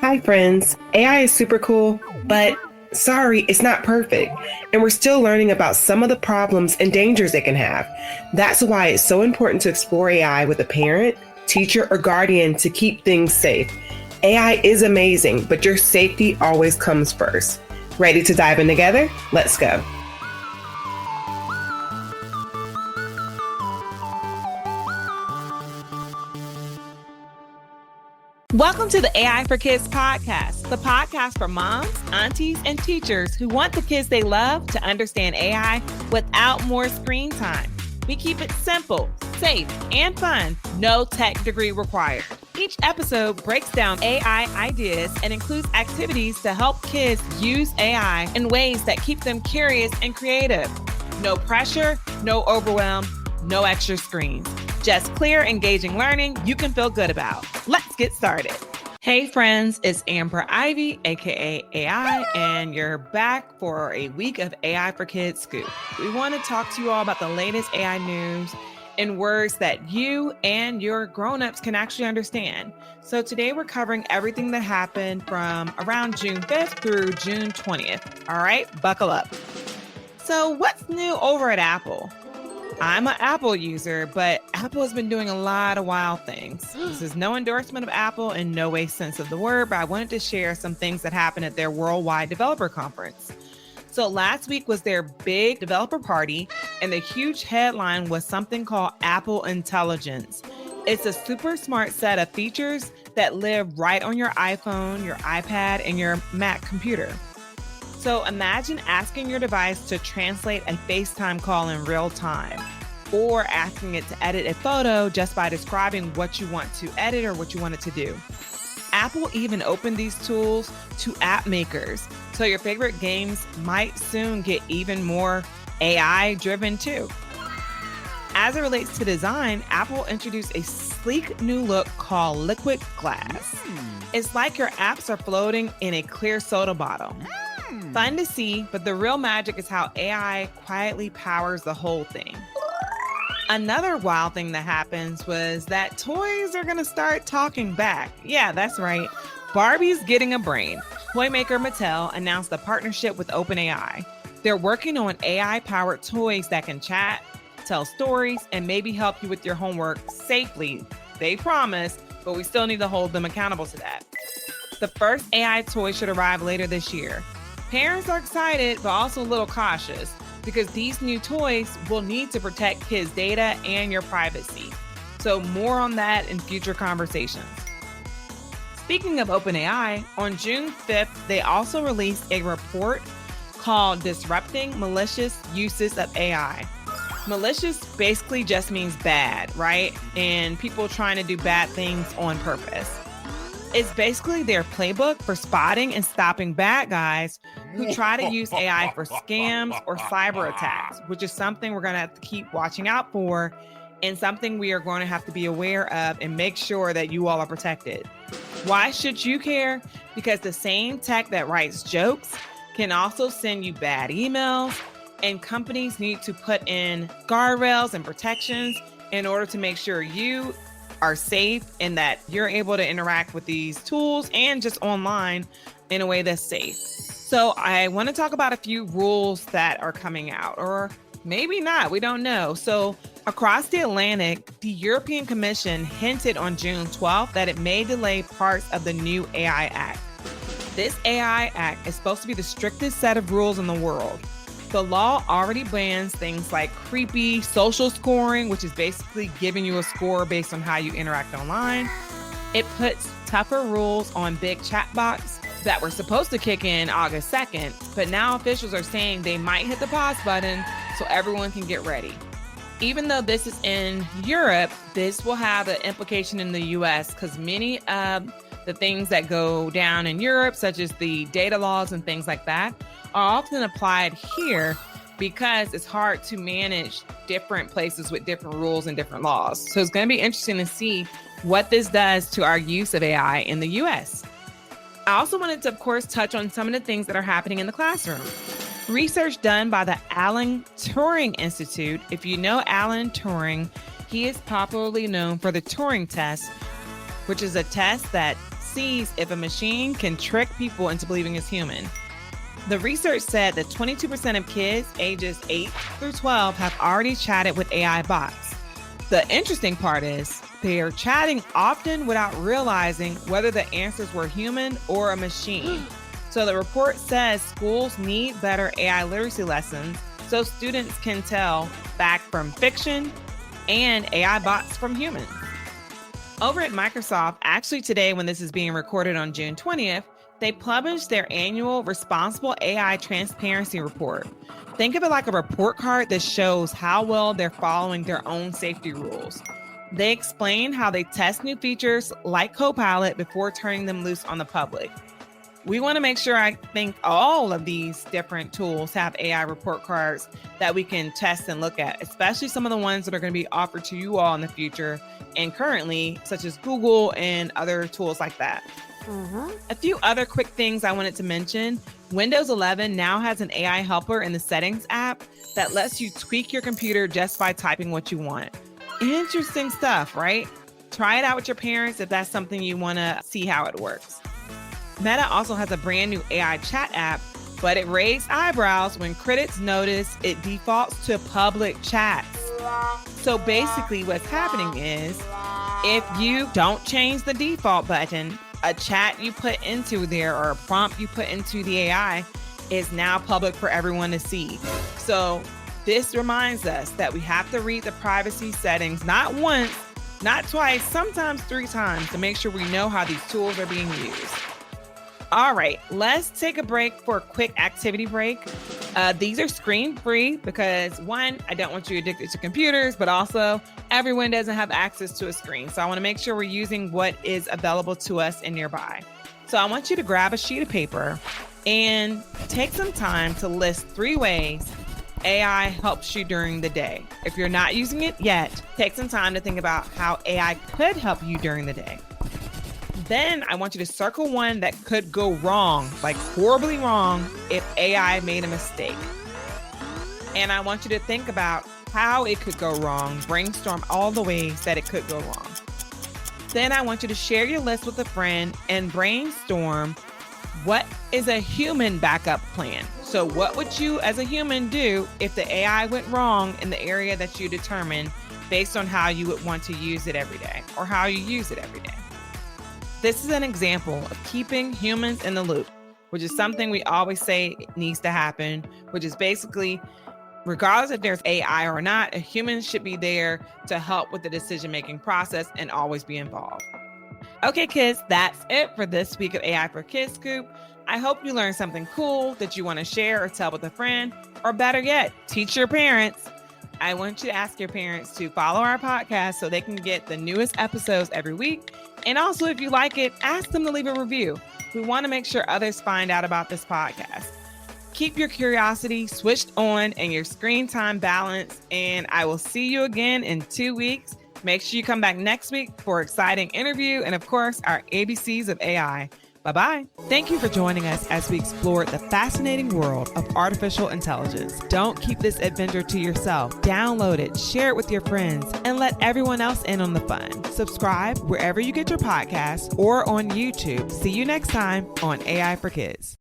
Hi, friends. AI is super cool, but sorry, it's not perfect. And we're still learning about some of the problems and dangers it can have. That's why it's so important to explore AI with a parent, teacher, or guardian to keep things safe. AI is amazing, but your safety always comes first. Ready to dive in together? Let's go. Welcome to the AI for Kids podcast, the podcast for moms, aunties, and teachers who want the kids they love to understand AI without more screen time. We keep it simple, safe, and fun, no tech degree required. Each episode breaks down AI ideas and includes activities to help kids use AI in ways that keep them curious and creative. No pressure, no overwhelm, no extra screens. Just clear, engaging learning you can feel good about. Let's get started. Hey friends, it's Amber Ivy, aka AI, and you're back for a week of AI for Kids Scoop. We want to talk to you all about the latest AI news in words that you and your grown-ups can actually understand. So today we're covering everything that happened from around June 5th through June 20th. All right, buckle up. So what's new over at Apple? I'm an Apple user, but Apple has been doing a lot of wild things. This is no endorsement of Apple in no way sense of the word, but I wanted to share some things that happened at their Worldwide Developer Conference. So last week was their big developer party, and the huge headline was something called Apple Intelligence. It's a super smart set of features that live right on your iPhone, your iPad, and your Mac computer. So imagine asking your device to translate a FaceTime call in real time, or asking it to edit a photo just by describing what you want to edit or what you want it to do. Apple even opened these tools to app makers, so your favorite games might soon get even more AI driven too. As it relates to design, Apple introduced a sleek new look called Liquid Glass. It's like your apps are floating in a clear soda bottle. Fun to see, but the real magic is how AI quietly powers the whole thing. Another wild thing that happens was that toys are going to start talking back. Yeah, that's right. Barbie's getting a brain. Toy maker Mattel announced a partnership with OpenAI. They're working on AI-powered toys that can chat, tell stories, and maybe help you with your homework safely. They promise, but we still need to hold them accountable to that. The first AI toy should arrive later this year. Parents are excited, but also a little cautious because these new toys will need to protect kids' data and your privacy. So more on that in future conversations. Speaking of OpenAI, on June 5th, they also released a report called Disrupting Malicious Uses of AI. Malicious basically just means bad, right? And people trying to do bad things on purpose. It's basically their playbook for spotting and stopping bad guys who try to use AI for scams or cyber attacks, which is something we're going to have to keep watching out for and something we are going to have to be aware of and make sure that you all are protected. Why should you care? Because the same tech that writes jokes can also send you bad emails, and companies need to put in guardrails and protections in order to make sure you are safe and that you're able to interact with these tools and just online in a way that's safe. So I want to talk about a few rules that are coming out, or maybe not, we don't know. So across the Atlantic, the European Commission hinted on June 12th that it may delay parts of the new AI Act. This AI Act is supposed to be the strictest set of rules in the world. The law already bans things like creepy social scoring, which is basically giving you a score based on how you interact online. It puts tougher rules on big chatbots that were supposed to kick in August 2nd, but now officials are saying they might hit the pause button so everyone can get ready. Even though this is in Europe, this will have an implication in the US because many of the things that go down in Europe, such as the data laws and things like that, are often applied here because it's hard to manage different places with different rules and different laws. So it's going to be interesting to see what this does to our use of AI in the US. I also wanted to, of course, touch on some of the things that are happening in the classroom. Research done by the Alan Turing Institute. If you know Alan Turing, he is popularly known for the Turing test, which is a test that sees if a machine can trick people into believing it's human. The research said that 22% of kids ages 8 through 12 have already chatted with AI bots. The interesting part is they are chatting often without realizing whether the answers were human or a machine. So the report says schools need better AI literacy lessons so students can tell fact from fiction and AI bots from humans. Over at Microsoft, actually today when this is being recorded on June 20th, they published their annual Responsible AI Transparency Report. Think of it like a report card that shows how well they're following their own safety rules. They explain how they test new features like Copilot before turning them loose on the public. We want to make sure I think all of these different tools have AI report cards that we can test and look at, especially some of the ones that are going to be offered to you all in the future and currently, such as Google and other tools like that. A few other quick things I wanted to mention. Windows 11 now has an AI helper in the settings app that lets you tweak your computer just by typing what you want. Interesting stuff, right? Try it out with your parents if that's something you want to see how it works. Meta also has a brand new AI chat app, but it raised eyebrows when critics noticed it defaults to public chats. So basically what's happening is if you don't change the default button, a chat you put into there or a prompt you put into the AI is now public for everyone to see. So this reminds us that we have to read the privacy settings not once, not twice, sometimes 3 times to make sure we know how these tools are being used. All right, let's take a break for a quick activity break. These are screen-free because one, I don't want you addicted to computers, but also everyone doesn't have access to a screen. So I want to make sure we're using what is available to us and nearby. So I want you to grab a sheet of paper and take some time to list 3 ways AI helps you during the day. If you're not using it yet, take some time to think about how AI could help you during the day. Then I want you to circle one that could go wrong, like horribly wrong, if AI made a mistake. And I want you to think about how it could go wrong, brainstorm all the ways that it could go wrong. Then I want you to share your list with a friend and brainstorm what is a human backup plan. So what would you as a human do if the AI went wrong in the area that you determined based on how you would want to use it every day or how you use it every day? This is an example of keeping humans in the loop, which is something we always say needs to happen, which is basically, regardless if there's AI or not, a human should be there to help with the decision-making process and always be involved. Okay, kids, that's it for this week of AI for Kids Scoop. I hope you learned something cool that you want to share or tell with a friend, or better yet, teach your parents. I want you to ask your parents to follow our podcast so they can get the newest episodes every week. And also, if you like it, ask them to leave a review. We want to make sure others find out about this podcast. Keep your curiosity switched on and your screen time balanced. And I will see you again in 2 weeks. Make sure you come back next week for an exciting interview and, of course, our ABCs of AI. Bye-bye. Thank you for joining us as we explore the fascinating world of artificial intelligence. Don't keep this adventure to yourself. Download it, share it with your friends, and let everyone else in on the fun. Subscribe wherever you get your podcasts or on YouTube. See you next time on AI for Kids.